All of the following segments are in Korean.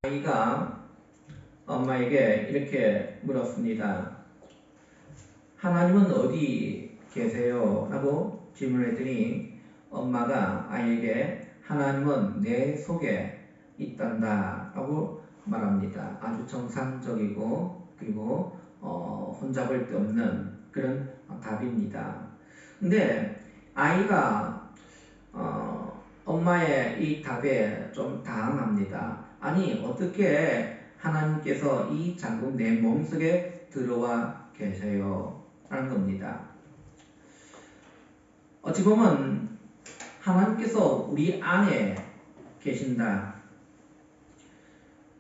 아이가 엄마에게 이렇게 물었습니다. 하나님은 어디 계세요? 라고 질문을 했더니 엄마가 아이에게 하나님은 내 속에 있단다 라고 말합니다. 아주 정상적이고 그리고 혼잡을 데 없는 그런 답입니다. 근데 아이가 엄마의 이 답에 좀 당황합니다. 아니 어떻게 하나님께서 이 장군 내 몸속에 들어와 계세요? 라는 겁니다. 어찌 보면 하나님께서 우리 안에 계신다.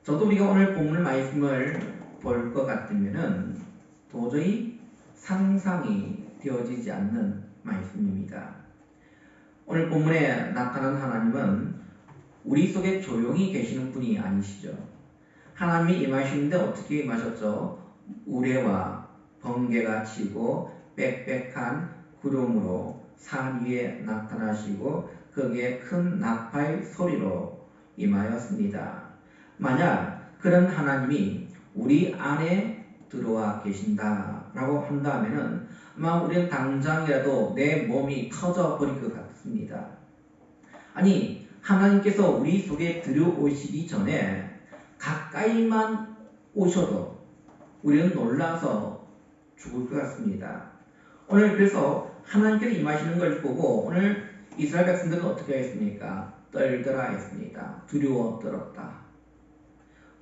저도 우리가 오늘 본문 말씀을 볼 것 같으면은 도저히 상상이 되어지지 않는 말씀입니다. 오늘 본문에 나타난 하나님은 우리 속에 조용히 계시는 분이 아니시죠. 하나님이 임하시는데 어떻게 임하셨죠? 우레와 번개가 치고 빽빽한 구름으로 산 위에 나타나시고 거기에 큰 나팔 소리로 임하였습니다. 만약 그런 하나님이 우리 안에 들어와 계신다라고 한다면은 아마 우리는 당장이라도 내 몸이 터져버릴 것 같습니다. 아니 하나님께서 우리 속에 들어오시기 전에 가까이만 오셔도 우리는 놀라서 죽을 것 같습니다. 오늘 그래서 하나님께서 임하시는 걸 보고 오늘 이스라엘 백성들은 어떻게 했습니까? 떨더라 했습니다. 두려워 떨었다.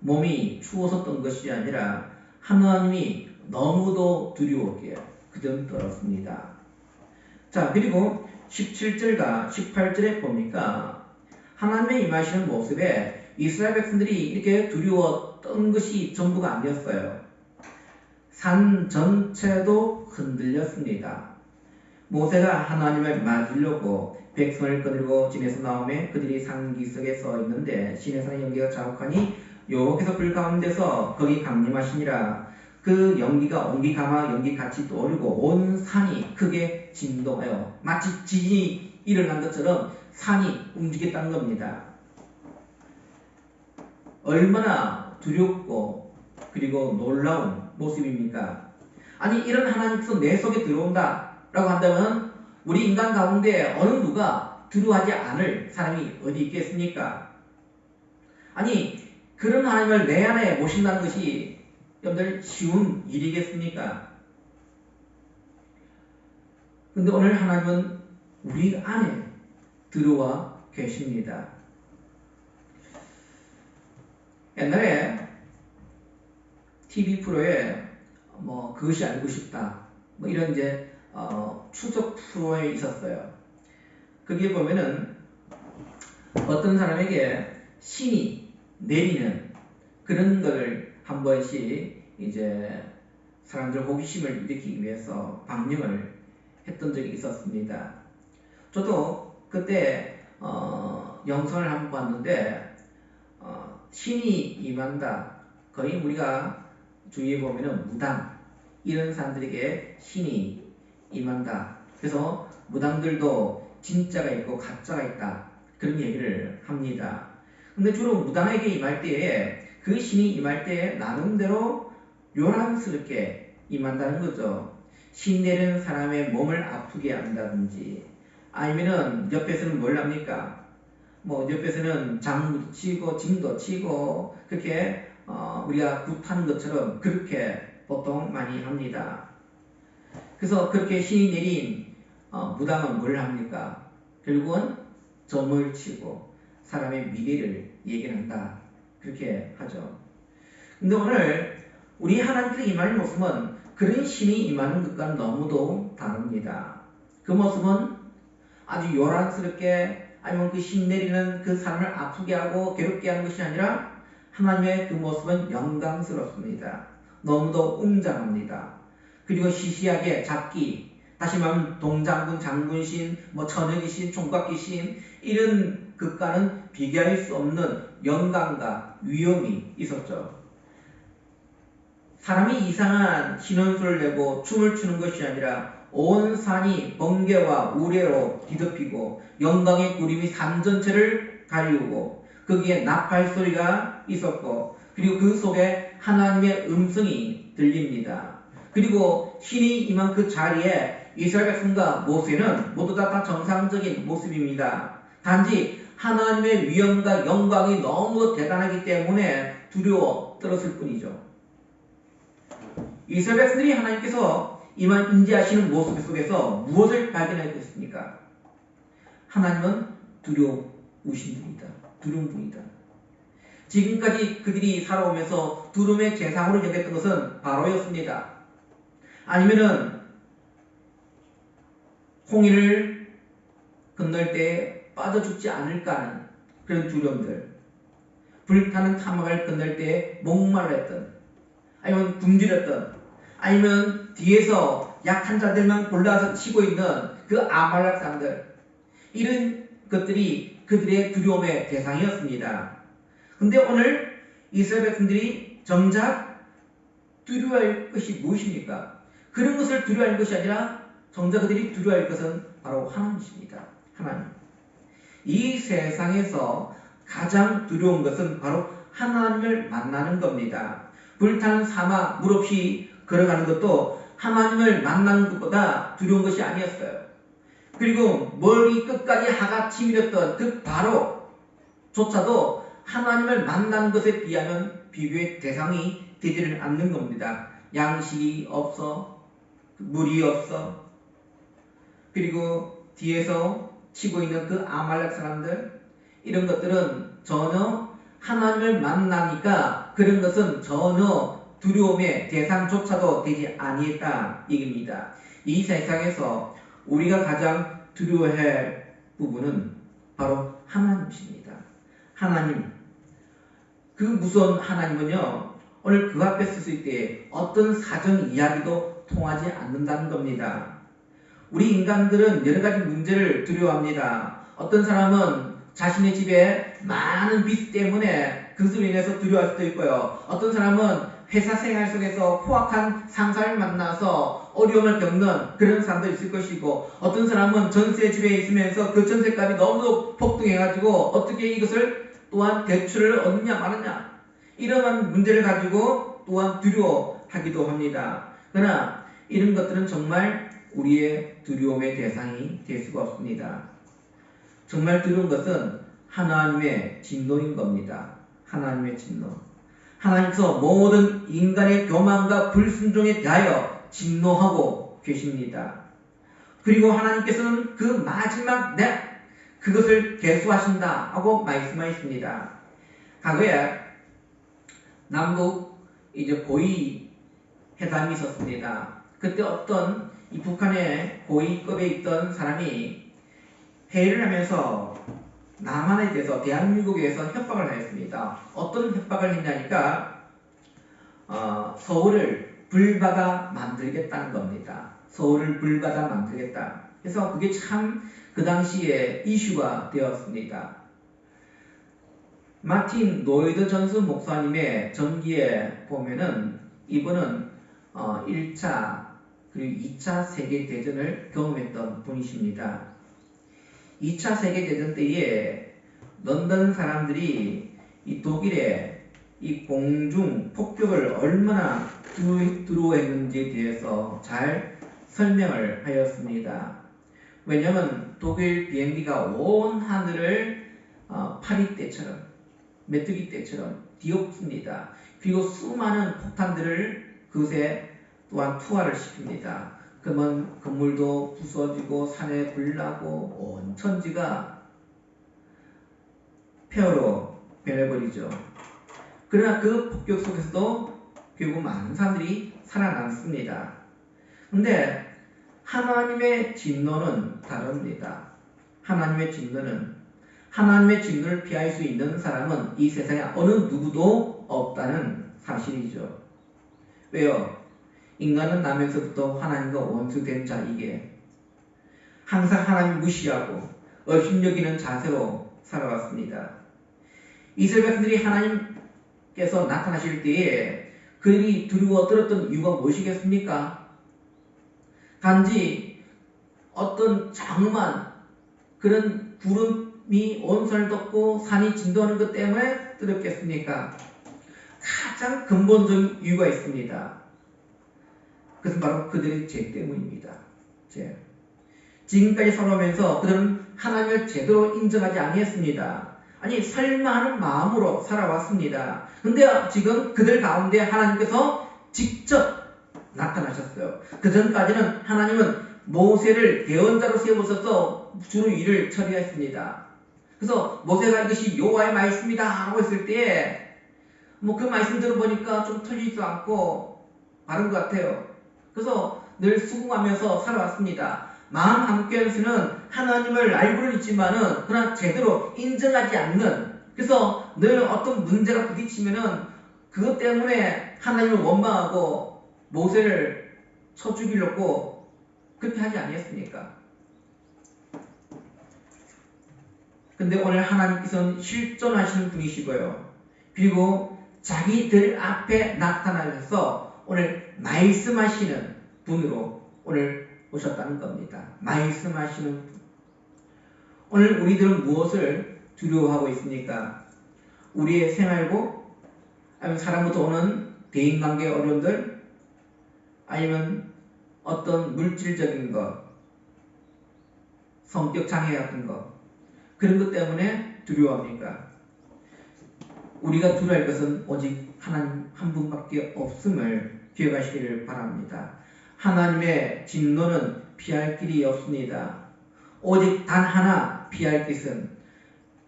몸이 추워서 것이 아니라 하나님이 너무도 두려웠기에 그전 떨었습니다. 자, 그리고 17절과 18절에 보니까 하나님의 임하시는 모습에 이스라엘 백성들이 이렇게 두려워 떤 것이 전부가 아니었어요. 산 전체도 흔들렸습니다. 모세가 하나님을 맞으려고 백성을 거느리고 진에서 나오매 그들이 상기석에 서 있는데 시내산의 연기가 자욱하니 여호와께서 불 가운데서 거기 강림하시니라. 그 연기가 온기 가마 연기같이 떠오르고 온 산이 크게 진동하여 마치 지진이 일어난 것처럼 산이 움직였다는 겁니다. 얼마나 두렵고 그리고 놀라운 모습입니까? 아니 이런 하나님께서 내 속에 들어온다 라고 한다면 우리 인간 가운데 어느 누가 들어가지 않을 사람이 어디 있겠습니까? 아니 그런 하나님을 내 안에 모신다는 것이 여러분들 쉬운 일이겠습니까? 근데 오늘 하나님은 우리 안에 들어와 계십니다. 옛날에 TV 프로에 그것이 알고 싶다 이런 이제 추적 프로에 있었어요. 거기에 보면은 어떤 사람에게 신이 내리는 그런 걸 한 번씩 이제 사람들 호기심을 일으키기 위해서 방영을 했던 적이 있었습니다. 저도 그때 영상을 한번 봤는데 신이 임한다. 거의 우리가 주위에 보면은 무당 이런 사람들에게 신이 임한다. 그래서 무당들도 진짜가 있고 가짜가 있다. 그런 얘기를 합니다. 근데 주로 무당에게 임할 때에 그 신이 임할 때에 나름대로 요란스럽게 임한다는 거죠. 신 내리는 사람의 몸을 아프게 한다든지 아니면은 옆에서는 뭘 합니까? 옆에서는 장구도 치고 짐도 치고 그렇게 우리가 굿하는 것처럼 그렇게 보통 많이 합니다. 그래서 그렇게 신이 내린 무당은 뭘 합니까? 결국은 점을 치고 사람의 미래를 예견한다. 그렇게 하죠. 근데 오늘 우리 하나님께서 임하는 모습은 그런 신이 임하는 것과는 너무도 다릅니다. 그 모습은 아주 요란스럽게 아니면 그 신 내리는 그 사람을 아프게 하고 괴롭게 하는 것이 아니라 하나님의 그 모습은 영광스럽습니다. 너무도 웅장합니다. 그리고 시시하게 잡기, 다시 말하면 동장군, 장군신, 천여귀신, 총각귀신 이런 것과는 비교할 수 없는 영광과 위엄이 있었죠. 사람이 이상한 신원소를 내고 춤을 추는 것이 아니라 온 산이 번개와 우레로 뒤덮이고 영광의 구름이 산 전체를 가리우고 거기에 나팔 소리가 있었고 그리고 그 속에 하나님의 음성이 들립니다. 그리고 신이 임한 그 자리에 이스라엘 백성과 모세는 모두 다 정상적인 모습입니다. 단지 하나님의 위엄과 영광이 너무 대단하기 때문에 두려워 떨었을 뿐이죠. 이스라엘 백성들이 하나님께서 임한 임재하시는 모습 속에서 무엇을 발견하겠습니까? 하나님은 두려우신 분이다. 두려운 분이다. 지금까지 그들이 살아오면서 두려움의 대상으로 여겼던 것은 바로였습니다. 아니면은 홍해를 건널 때 빠져 죽지 않을까 하는 그런 두려움들, 불타는 사막을 건널 때 목말랐던, 아니면 굶주렸던, 아니면 뒤에서 약한 자들만 골라서 치고 있는 그 아말렉 사람들, 이런 것들이 그들의 두려움의 대상이었습니다. 근데 오늘 이스라엘 백성들이 정작 두려워할 것이 무엇입니까? 그런 것을 두려워할 것이 아니라 정작 그들이 두려워할 것은 바로 하나님이십니다. 하나님. 이 세상에서 가장 두려운 것은 바로 하나님을 만나는 겁니다. 불타는 사막 물 없이 걸어가는 것도 하나님을 만나는 것보다 두려운 것이 아니었어요. 그리고 머리 끝까지 하가 치밀었던 그 바로조차도 하나님을 만나는 것에 비하면 비교의 대상이 되지를 않는 겁니다. 양식이 없어, 물이 없어, 그리고 뒤에서 치고 있는 그 아말렉 사람들, 이런 것들은 전혀 하나님을 만나니까 그런 것은 전혀 두려움의 대상조차도 되지 아니했다 얘기입니다. 이 세상에서 우리가 가장 두려워할 부분은 바로 하나님이십니다. 하나님. 그 무서운 하나님은요, 오늘 그 앞에 섰을 때 어떤 사전 이야기도 통하지 않는다는 겁니다. 우리 인간들은 여러 가지 문제를 두려워합니다. 어떤 사람은 자신의 집에 많은 빚 때문에 그것으로 인해서 두려워할 수도 있고요. 어떤 사람은 회사 생활 속에서 포악한 상사를 만나서 어려움을 겪는 그런 사람도 있을 것이고, 어떤 사람은 전세집에 있으면서 그 전세값이 너무 폭등해가지고 어떻게 이것을 또한 대출을 얻느냐 마느냐, 이러한 문제를 가지고 또한 두려워하기도 합니다. 그러나 이런 것들은 정말 우리의 두려움의 대상이 될 수가 없습니다. 정말 두려운 것은 하나님의 진노인 겁니다. 하나님의 진노. 하나님께서 모든 인간의 교만과 불순종에 대하여 진노하고 계십니다. 그리고 하나님께서는 그 마지막 날 그것을 계수하신다 하고 말씀하셨습니다. 과거에 남북 이제 고위 회담이 있었습니다. 그때 어떤 이 북한의 고위급에 있던 사람이 회의를 하면서 남한에 대해서 대한민국에서 협박을 하였습니다. 어떤 협박을 했냐니까 서울을 불바다 만들겠다는 겁니다. 서울을 불바다 만들겠다. 그래서 그게 참 그 당시에 이슈가 되었습니다. 마틴 노이드 전스 목사님의 전기에 보면은 이분은 1차 그리고 2차 세계대전을 경험했던 분이십니다. 2차 세계대전 때에 런던 사람들이 이 독일의 이 공중 폭격을 얼마나 두려워했는지에 대해서 잘 설명을 하였습니다. 왜냐하면 독일 비행기가 온 하늘을 파리떼처럼, 메뚜기떼처럼 뒤엎습니다. 그리고 수많은 폭탄들을 그것에 또한 투하를 시킵니다. 그러면 건물도 부서지고 산에 불나고 온 천지가 폐허로 변해버리죠. 그러나 그 폭격 속에서도 결국 많은 사람들이 살아남습니다. 근데 하나님의 진노는 다릅니다. 하나님의 진노를 피할 수 있는 사람은 이 세상에 어느 누구도 없다는 사실이죠. 왜요? 인간은 나면서부터 하나님과 원수된 자이기에 항상 하나님 무시하고 업신여기는 자세로 살아왔습니다. 이스라엘 백성들이 하나님께서 나타나실 때에 그들이 두려워 떨었던 이유가 무엇이겠습니까? 단지 어떤 장엄한 그런 구름 바람이 온선을 덮고 산이 진동하는 것 때문에 뜨겁겠습니까? 가장 근본적인 이유가 있습니다. 그것은 바로 그들의 죄 때문입니다. 죄. 지금까지 살아오면서 그들은 하나님을 제대로 인정하지 아니했습니다. 아니 설마 하는 마음으로 살아왔습니다. 근데 지금 그들 가운데 하나님께서 직접 나타나셨어요. 그 전까지는 하나님은 모세를 예언자로 세우셔서 주로 일을 처리했습니다. 그래서 모세가 이것이 여호와의 말씀이다 하고 했을 때 뭐 그 말씀 들어보니까 좀 터지지도 않고 바른 것 같아요. 그래서 늘 수긍하면서 살아왔습니다. 마음 한켠에서는 하나님을 알고는 있지만은 그러나 제대로 인정하지 않는, 그래서 늘 어떤 문제가 부딪히면은 그것 때문에 하나님을 원망하고 모세를 쳐 죽이려고 그렇게 하지 아니했습니까? 근데 오늘 하나님께서는 실존하시는 분이시고요. 그리고 자기들 앞에 나타나셔서 오늘 말씀하시는 분으로 오늘 오셨다는 겁니다. 말씀하시는 분. 오늘 우리들은 무엇을 두려워하고 있습니까? 우리의 생활고, 아니면 사람부터 오는 대인관계 어려움들, 아니면 어떤 물질적인 것, 성격 장애 같은 것, 그런 것 때문에 두려워합니까? 우리가 두려워할 것은 오직 하나님 한 분밖에 없음을 기억하시기를 바랍니다. 하나님의 진노는 피할 길이 없습니다. 오직 단 하나 피할 것은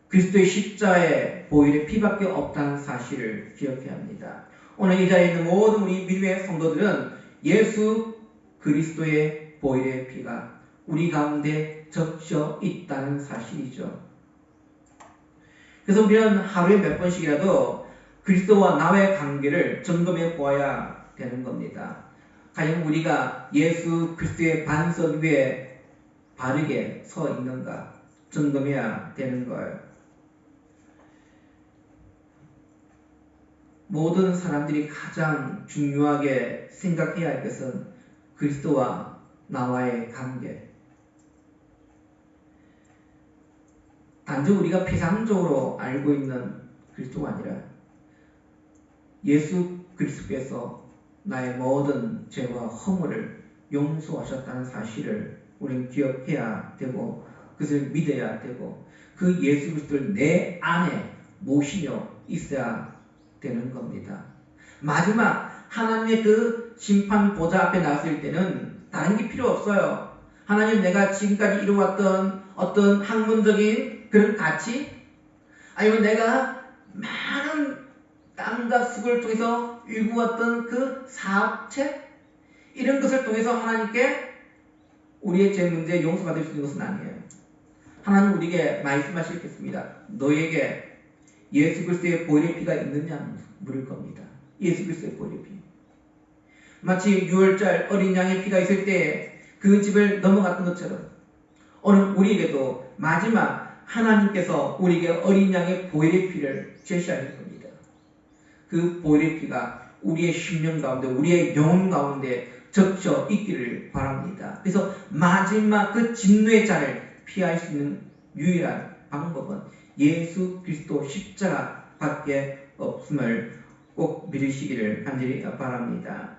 그리스도의 십자가의 보혈의 피밖에 없다는 사실을 기억해야 합니다. 오늘 이 자리에 있는 모든 우리 믿음의 성도들은 예수 그리스도의 보혈의 피가 우리 가운데 적셔 있다는 사실이죠. 그래서 우리는 하루에 몇 번씩이라도 그리스도와 나의 관계를 점검해 보아야 되는 겁니다. 과연 우리가 예수 그리스도의 반석 위에 바르게 서 있는가 점검해야 되는 거예요. 모든 사람들이 가장 중요하게 생각해야 할 것은 그리스도와 나와의 관계. 단지 우리가 피상적으로 알고 있는 그리스도가 아니라 예수 그리스도께서 나의 모든 죄와 허물을 용서하셨다는 사실을 우리는 기억해야 되고 그것을 믿어야 되고 그 예수 그리스도를 내 안에 모시며 있어야 되는 겁니다. 마지막 하나님의 그 심판 보좌 앞에 나섰을 때는 다른 게 필요 없어요. 하나님, 내가 지금까지 이루어왔던 어떤 학문적인 그런 가치, 아니면 내가 많은 땀과 수고를 통해서 일구었던 그 사업체, 이런 것을 통해서 하나님께 우리의 죄 문제 용서받을 수 있는 것은 아니에요. 하나님 우리에게 말씀하시겠습니다. 너에게 예수 그리스도의 보혈의 피가 있느냐 물을 겁니다. 예수 그리스도의 보혈의 피. 마치 6월절 어린 양의 피가 있을 때 그 집을 넘어갔던 것처럼 오늘 우리에게도 마지막 하나님께서 우리에게 어린 양의 보혈의 피를 제시하실 겁니다. 그 보혈의 피가 우리의 심령 가운데, 우리의 영혼 가운데 적셔 있기를 바랍니다. 그래서 마지막 그 진노의 잔을 피할 수 있는 유일한 방법은 예수 그리스도 십자가밖에 없음을 꼭 믿으시기를 간절히 바랍니다.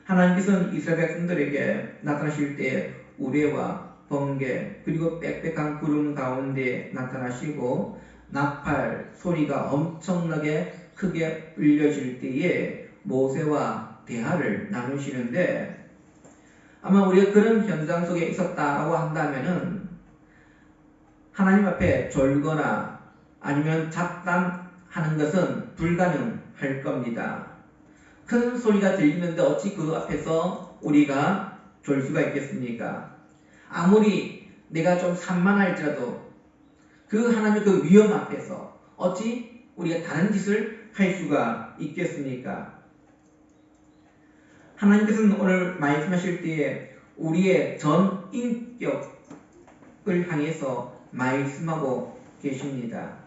하나님께서는 이스라엘 백성들에게 나타나실 때 우레와 번개 그리고 빽빽한 구름 가운데 나타나시고 나팔 소리가 엄청나게 크게 울려질 때에 모세와 대화를 나누시는데 아마 우리가 그런 현장 속에 있었다라고 한다면은 하나님 앞에 졸거나 아니면 잡담하는 것은 불가능할 겁니다. 큰 소리가 들리는데 어찌 그 앞에서 우리가 졸 수가 있겠습니까? 아무리 내가 좀 산만할지라도 그 하나님의 그 위험 앞에서 어찌 우리가 다른 짓을 할 수가 있겠습니까? 하나님께서는 오늘 말씀하실 때에 우리의 전 인격을 향해서 말씀하고 계십니다.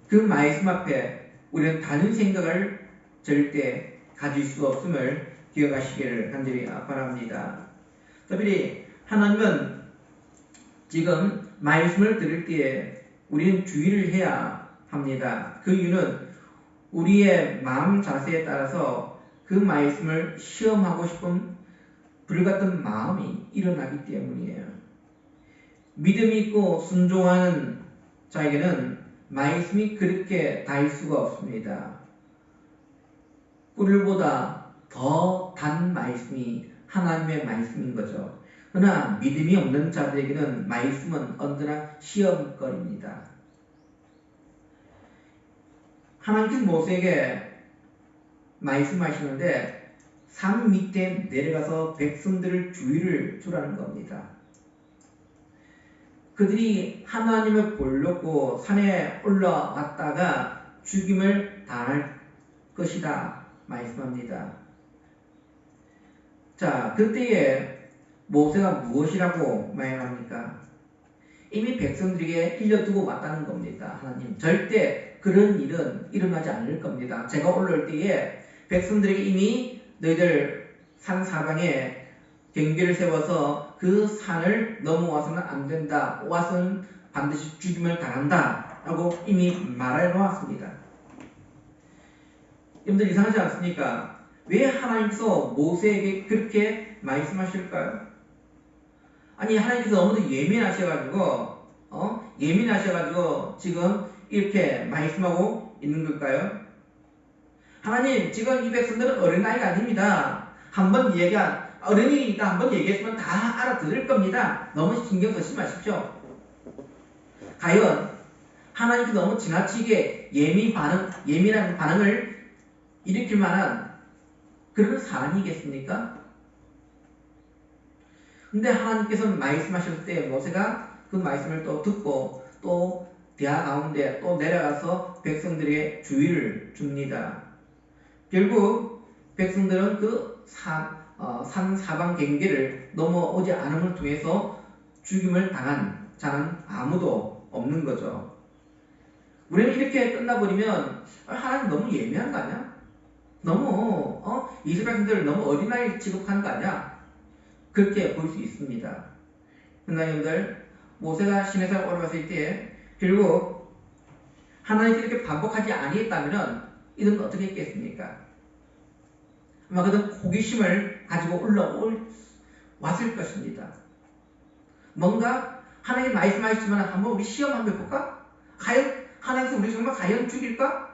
그 말씀 앞에 우리는 다른 생각을 절대 가질 수 없음을 기억하시기를 간절히 바랍니다. 특별히 하나님은 지금 말씀을 들을 때에 우리는 주의를 해야 합니다. 그 이유는 우리의 마음 자세에 따라서 그 말씀을 시험하고 싶은 불같은 마음이 일어나기 때문이에요. 믿음이 있고 순종하는 자에게는 말씀이 그렇게 달 수가 없습니다. 꿀보다 더 단 말씀이 하나님의 말씀인 거죠. 그러나 믿음이 없는 자들에게는 말씀은 언제나 시험거리입니다. 하나님께서 모세에게 말씀하시는데 산 밑에 내려가서 백성들을 주의를 주라는 겁니다. 그들이 하나님을 보려고 산에 올라왔다가 죽임을 당할 것이다 말씀합니다. 자, 그때에 모세가 무엇이라고 말합니까? 이미 백성들에게 일러두고 왔다는 겁니다. 하나님 절대 그런 일은 일어나지 않을 겁니다. 제가 올라올 때에 백성들에게 이미 너희들 산 사방에 경계를 세워서 그 산을 넘어와서는 안 된다. 와서는 반드시 죽임을 당한다. 라고 이미 말해 놓았습니다. 여러분들 이상하지 않습니까? 왜 하나님께서 모세에게 그렇게 말씀하실까요? 아니 하나님께서 너무도 예민하셔가지고 지금 이렇게 말씀하고 있는 걸까요? 하나님 지금 이 백성들은 어린아이가 아닙니다. 한번 어른이니까 한번 얘기했으면 다 알아들을 겁니다. 너무 신경 쓰지 마십시오. 과연 하나님께서 너무 지나치게 예민한 반응을 일으킬 만한 그런 사안이겠습니까? 근데 하나님께서 말씀하실 때 모세가 그 말씀을 또 듣고 또 대화 가운데 또 내려가서 백성들에게 주의를 줍니다. 결국 백성들은 그 산 사방 경계를 넘어오지 않음을 통해서 죽임을 당한 자는 아무도 없는 거죠. 우리는 이렇게 끝나버리면 하나님 너무 예민한 거 아니야? 너무 이스라엘 백성들을 너무 어린아이 취급하는 거 아니야? 그렇게 볼 수 있습니다. 그러나 여러분들 모세가 시내산에 올라갔을 때 결국 하나님께 이렇게 반복하지 아니했다면 이들은 어떻게 했겠습니까? 아마 그들은 호기심을 가지고 왔을 것입니다. 뭔가 하나님 말씀하시지만 한번 우리 시험 한번 해볼까? 과연 하나님께서 우리 정말 과연 죽일까?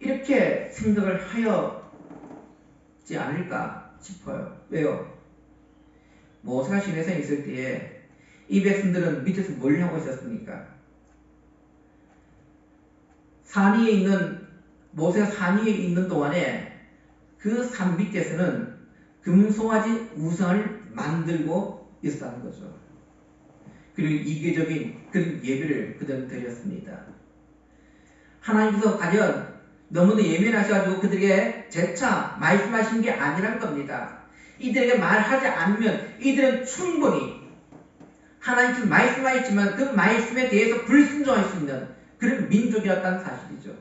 이렇게 생각을 하였지 않을까 싶어요. 왜요? 모세가 시내산에 있을 때에 이 백성들은 밑에서 뭘 하고 있었습니까? 모세가 산 위에 있는 동안에 그 산 밑에서는 금송아지 우상을 만들고 있었다는 거죠. 그리고 이계적인 그런 예배를 그들은 드렸습니다. 하나님께서 과연 너무도 예민하셔가지고 그들에게 재차 말씀하신 게 아니란 겁니다. 이들에게 말하지 않으면 이들은 충분히 하나님께서 말씀하셨지만 그 말씀에 대해서 불순종할 수 있는 그런 민족이었다는 사실이죠.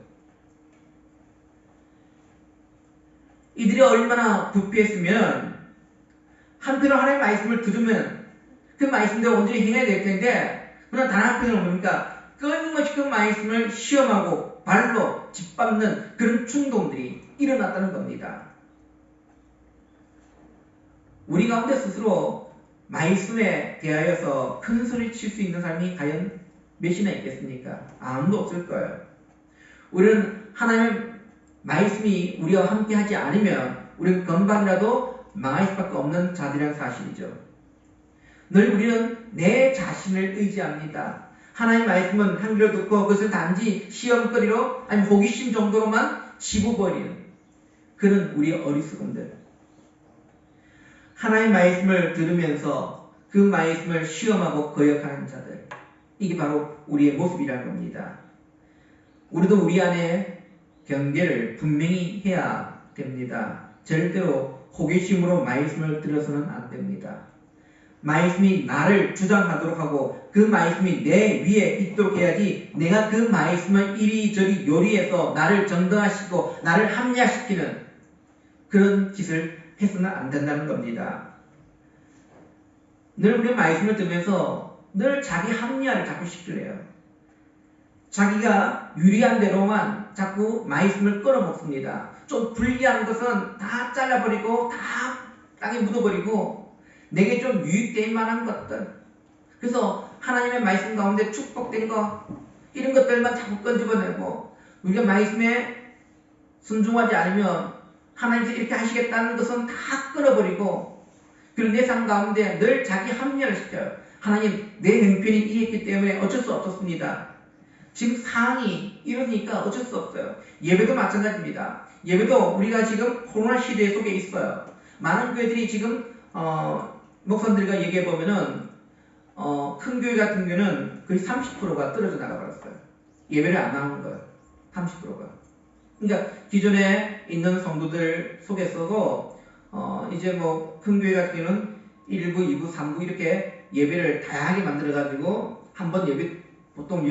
이들이 얼마나 부패했으면 한편으로 하나님의 말씀을 들으면 그 말씀대로 온전히 행해야 될 텐데 그러나 다른 한편으로 뭡니까? 끊임없이 그 말씀을 시험하고 발로 짓밟는 그런 충동들이 일어났다는 겁니다. 우리 가운데 스스로 말씀에 대하여서 큰 소리 칠 수 있는 사람이 과연 몇이나 있겠습니까? 아무도 없을 거예요. 우리는 하나님의 말씀이 우리와 함께 하지 않으면 우리는 건방이라도 망할 수밖에 없는 자들이라는 사실이죠. 늘 우리는 내 자신을 의지합니다. 하나님의 말씀은 한 귀로 듣고 그것을 단지 시험거리로 아니 호기심 정도로만 집어버리는 그런 우리의 어리석음들. 하나님의 말씀을 들으면서 그 말씀을 시험하고 거역하는 자들. 이게 바로 우리의 모습이라는 겁니다. 우리도 우리 안에 경계를 분명히 해야 됩니다. 절대로 호기심으로 말씀을 들어서는 안 됩니다. 말씀이 나를 주장하도록 하고 그 말씀이 내 위에 있도록 해야지 내가 그 말씀을 이리저리 요리해서 나를 정당화시키고 나를 합리화시키는 그런 짓을 해서는 안 된다는 겁니다. 늘 우리 말씀을 들으면서 늘 자기 합리화를 자꾸 시키래요. 자기가 유리한 대로만 자꾸 말씀을 끌어먹습니다. 좀 불리한 것은 다 잘라버리고 다 땅에 묻어버리고 내게 좀 유익될 만한 것들, 그래서 하나님의 말씀 가운데 축복된 거 이런 것들만 자꾸 끄집어내고 우리가 말씀에 순종하지 않으면 하나님께서 이렇게 하시겠다는 것은 다 끊어버리고 그리고 내 삶 가운데 늘 자기 합리화를 시켜요. 하나님 내 형편이 이랬기 때문에 어쩔 수 없었습니다. 지금 상황이 이러니까 어쩔 수 없어요. 예배도 마찬가지입니다. 예배도 우리가 지금 코로나 시대 속에 있어요. 많은 교회들이 지금 목사님들과 얘기해 보면은 큰 교회 같은 경우는 거의 30%가 떨어져 나가버렸어요. 예배를 안 나오는 거예요. 30%가. 그러니까 기존에 있는 성도들 속에서도 이제 뭐 큰 교회 같은 경우는 1부, 2부, 3부 이렇게 예배를 다양하게 만들어가지고 한 번 예배 보통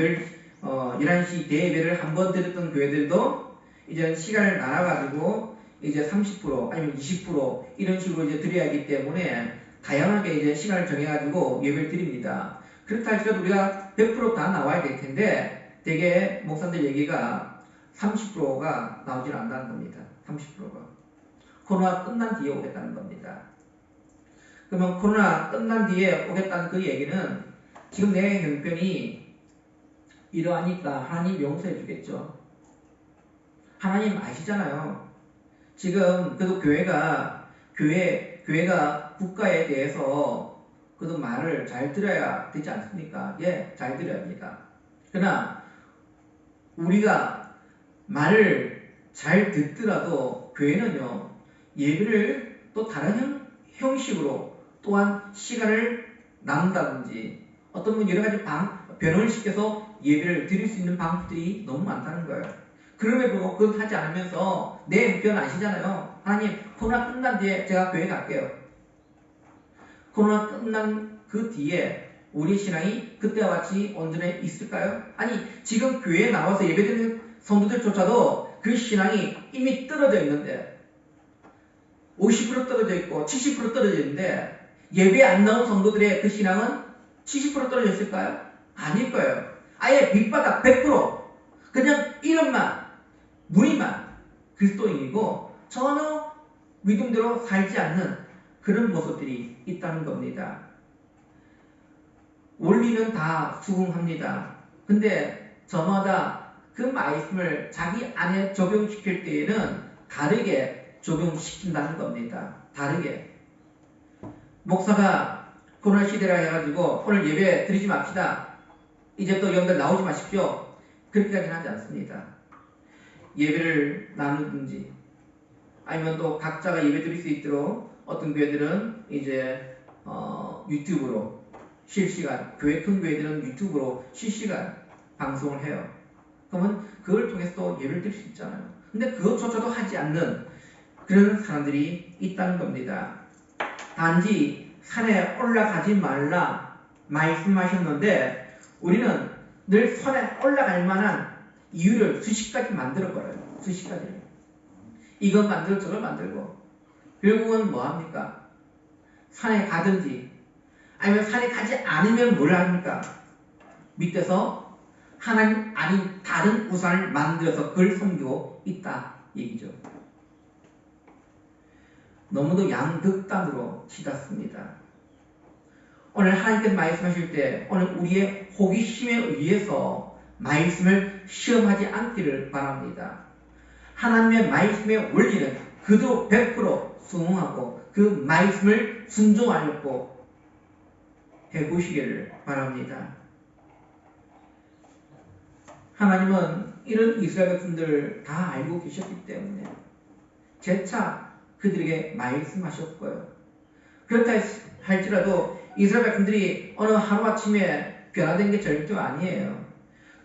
11시 대예배를 한 번 드렸던 교회들도 이제 시간을 나눠가지고 이제 30% 아니면 20% 이런 식으로 이제 드려야 하기 때문에 다양하게 이제 시간을 정해가지고 예배를 드립니다. 그렇다 할지라도 우리가 100% 다 나와야 될 텐데 대개 목사님들 얘기가 30%가 나오질 않는다는 겁니다. 30%가. 코로나 끝난 뒤에 오겠다는 겁니다. 그러면 코로나 끝난 뒤에 오겠다는 그 얘기는 지금 내 형편이 이러하니까 하나님 용서해 주겠죠. 하나님 아시잖아요. 지금 그래도 교회가 국가에 대해서 그래도 말을 잘 들어야 되지 않습니까? 예, 잘 들어야 합니다. 그러나 우리가 말을 잘 듣더라도 교회는요, 예배를 또 다른 형식으로 또한 시간을 나눈다든지 어떤 분 여러 가지 변형을 시켜서 예배를 드릴 수 있는 방법들이 너무 많다는 거예요. 그럼에도 불구하고 그건 하지 않으면서 내 형편 아시잖아요. 하나님 코로나 끝난 뒤에 제가 교회 갈게요. 코로나 끝난 그 뒤에 우리 신앙이 그때와 같이 온전해 있을까요? 아니 지금 교회에 나와서 예배드리는 성도들조차도 그 신앙이 이미 떨어져 있는데 50% 떨어져 있고 70% 떨어져 있는데 예배에 안 나온 성도들의 그 신앙은 70% 떨어져 있을까요? 아닐 거예요. 아예 밑바닥 100% 그냥 이름만 무리만 그리스도인이고 전혀 믿음대로 살지 않는 그런 모습들이 있다는 겁니다. 원리는 다 수긍합니다. 근데 저마다 그 말씀을 자기 안에 적용시킬 때에는 다르게 적용시킨다는 겁니다. 다르게. 목사가 코로나 시대라 해가지고 오늘 예배 드리지 맙시다. 이제 또 여러분들 나오지 마십시오. 그렇게까지는 하지 않습니다. 예배를 나누든지 아니면 또 각자가 예배 드릴 수 있도록 어떤 교회들은 이제 유튜브로 실시간, 큰 교회들은 유튜브로 실시간 방송을 해요. 그러면 그걸 통해서 또 예배를 드릴 수 있잖아요. 근데 그것조차도 하지 않는 그런 사람들이 있다는 겁니다. 단지 산에 올라가지 말라 말씀하셨는데 우리는 늘 산에 올라갈 만한 이유를 수십 가지 만들어버려요. 수십 가지를. 이것 만들고 저걸 만들고 결국은 뭐합니까? 산에 가든지 아니면 산에 가지 않으면 뭘 합니까? 밑에서 하나님 아닌 다른 우상을 만들어서 그걸 섬기고 있다 얘기죠. 너무도 양극단으로 치닫습니다. 오늘 하나님께서 말씀하실 때 오늘 우리의 호기심에 의해서 말씀을 시험하지 않기를 바랍니다. 하나님의 말씀의 원리는 그대로 100% 수긍하고 그 말씀을 순종하려고 해보시기를 바랍니다. 하나님은 이런 이스라엘 백성들 다 알고 계셨기 때문에 재차 그들에게 말씀하셨고요. 그렇다 할지라도 이스라엘 백성들이 어느 하루아침에 변화된 게 절대 아니에요.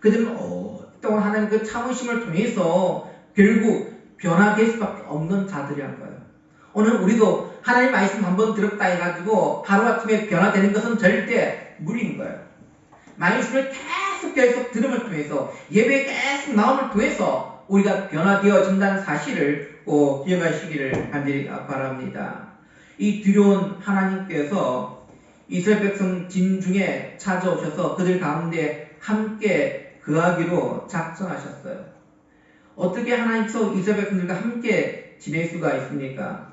그들은 오랫동안 하나님 그 참으심을 통해서 결국 변화될 수밖에 없는 자들이란 거예요. 오늘 우리도 하나님 말씀 한번 들었다 해가지고 하루아침에 변화되는 것은 절대 무리인 거예요. 말씀을 계속 들음을 통해서 예배에 계속 나옴을 통해서 우리가 변화되어진다는 사실을 꼭 기억하시기를 간절히 바랍니다. 이 두려운 하나님께서 이스라엘 백성 진중에 찾아오셔서 그들 가운데 함께 거하기로 작정하셨어요. 어떻게 하나님께서 이스라엘 백성들과 함께 지낼 수가 있습니까?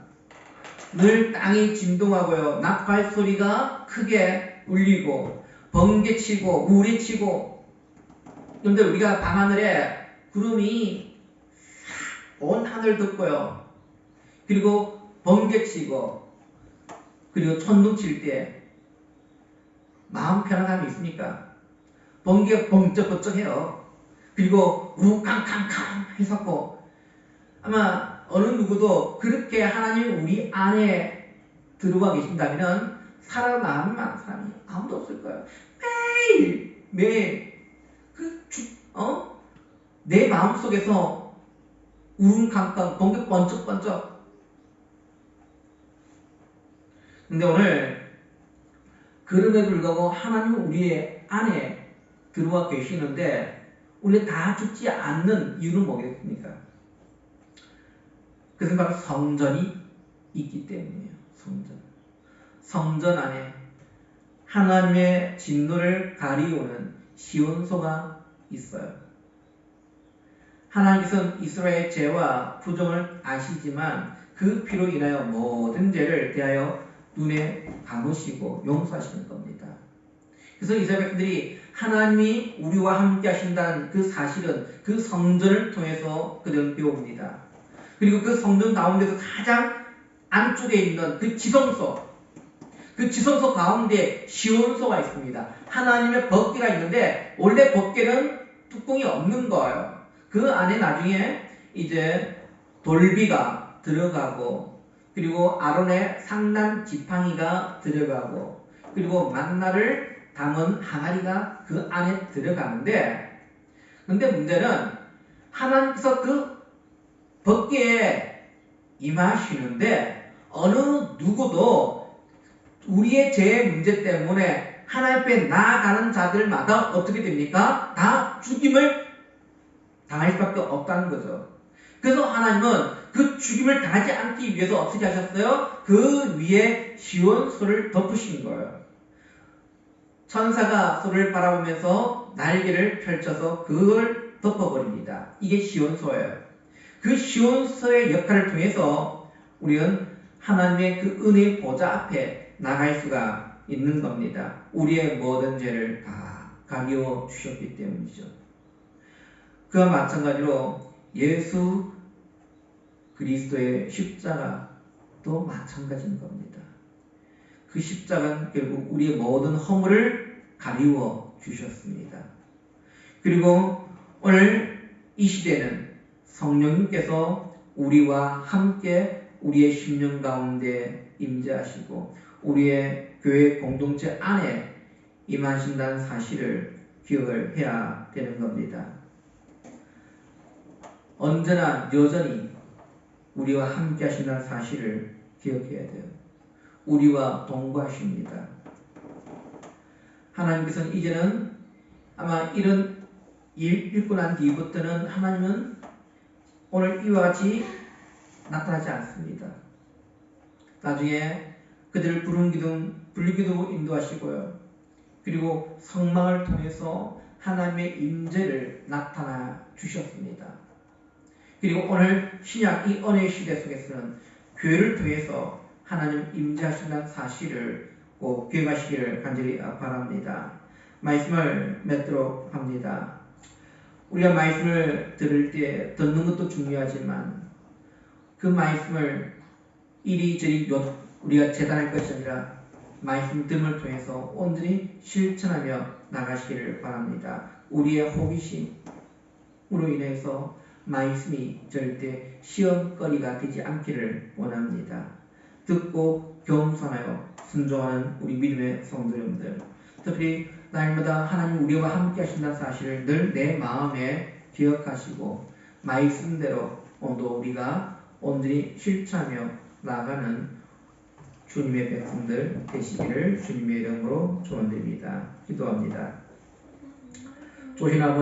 늘 땅이 진동하고요. 나팔 소리가 크게 울리고 번개치고 우레치고. 여러분들 우리가 밤하늘에 구름이 온 하늘 덮고요. 그리고 번개치고 그리고 천둥 칠 때 마음 편한 사람이 있습니까? 번개가 번쩍번쩍해요. 그리고 우캉캉캉 해서 아마 어느 누구도 그렇게 하나님 우리 안에 들어와 계신다면 살아남을 사람이 아무도 없을 거예요. 매일 내 마음속에서 우릉캉캉 번개 번쩍번쩍. 근데 오늘 그럼에도 불구하고 하나님은 우리의 안에 들어와 계시는데 우리 다 죽지 않는 이유는 뭐겠습니까? 그것은 바로 성전이 있기 때문이에요. 성전 안에 하나님의 진노를 가리우는 시온소가 있어요. 하나님께서는 이스라엘의 죄와 부정을 아시지만 그 피로 인하여 모든 죄를 대하여 눈에 감으시고 용서하시는 겁니다. 그래서 이스라엘 백성들이 하나님이 우리와 함께 하신다는 그 사실은 그 성전을 통해서 그들은 배웁니다. 그리고 그 성전 가운데서 가장 안쪽에 있는 그 지성소, 그 지성소 가운데 시온소가 있습니다. 하나님의 법궤가 있는데 원래 법궤는 뚜껑이 없는 거예요. 그 안에 나중에 이제 돌비가 들어가고 그리고 아론의 상단 지팡이가 들어가고 그리고 만나를 담은 항아리가 그 안에 들어가는데, 근데 문제는 하나님께서 그 법궤에 임하시는데 어느 누구도 우리의 죄의 문제 때문에 하나님 앞에 나아가는 자들마다 어떻게 됩니까? 다 죽임을 당할 수밖에 없다는 거죠. 그래서 하나님은 그 죽임을 당하지 않기 위해서 어떻게 하셨어요? 그 위에 시온소를 덮으신 거예요. 천사가 소를 바라보면서 날개를 펼쳐서 그걸 덮어버립니다. 이게 시온소예요. 그 시온소의 역할을 통해서 우리는 하나님의 그 은혜의 보좌 앞에 나갈 수가 있는 겁니다. 우리의 모든 죄를 다 가리워 주셨기 때문이죠. 그와 마찬가지로 예수 그리스도의 십자가도 마찬가지인 겁니다. 그 십자가는 결국 우리의 모든 허물을 가리워 주셨습니다. 그리고 오늘 이 시대는 성령님께서 우리와 함께 우리의 심령 가운데 임재하시고 우리의 교회 공동체 안에 임하신다는 사실을 기억을 해야 되는 겁니다. 언제나 여전히 우리와 함께 하신다는 사실을 기억해야 돼요. 우리와 동거하십니다. 하나님께서는 이제는 아마 이런 일 읽고 난 뒤부터는 하나님은 오늘 이와 같이 나타나지 않습니다. 나중에 그들을 불기도 인도하시고요. 그리고 성막을 통해서 하나님의 임재를 나타나 주셨습니다. 그리고 오늘 신약 이 언의 시대 속에서는 교회를 통해서 하나님 임재하신다는 사실을 꼭 기억하시기를 간절히 바랍니다. 말씀을 맺도록 합니다. 우리가 말씀을 들을 때 듣는 것도 중요하지만 그 말씀을 이리저리 우리가 재단할 것이 아니라 말씀 등을 통해서 온전히 실천하며 나가시기를 바랍니다. 우리의 호기심으로 인해서 말씀이 절대 시험거리가 되지 않기를 원합니다. 듣고 겸손하여 순종하는 우리 믿음의 성도님들, 특히 날마다 하나님 우리와 함께 하신다는 사실을 늘 내 마음에 기억하시고 말씀대로 오늘도 우리가 온전히 실천하며 나가는 주님의 백성들 되시기를 주님의 이름으로 축원드립니다. 기도합니다. 조신 아버지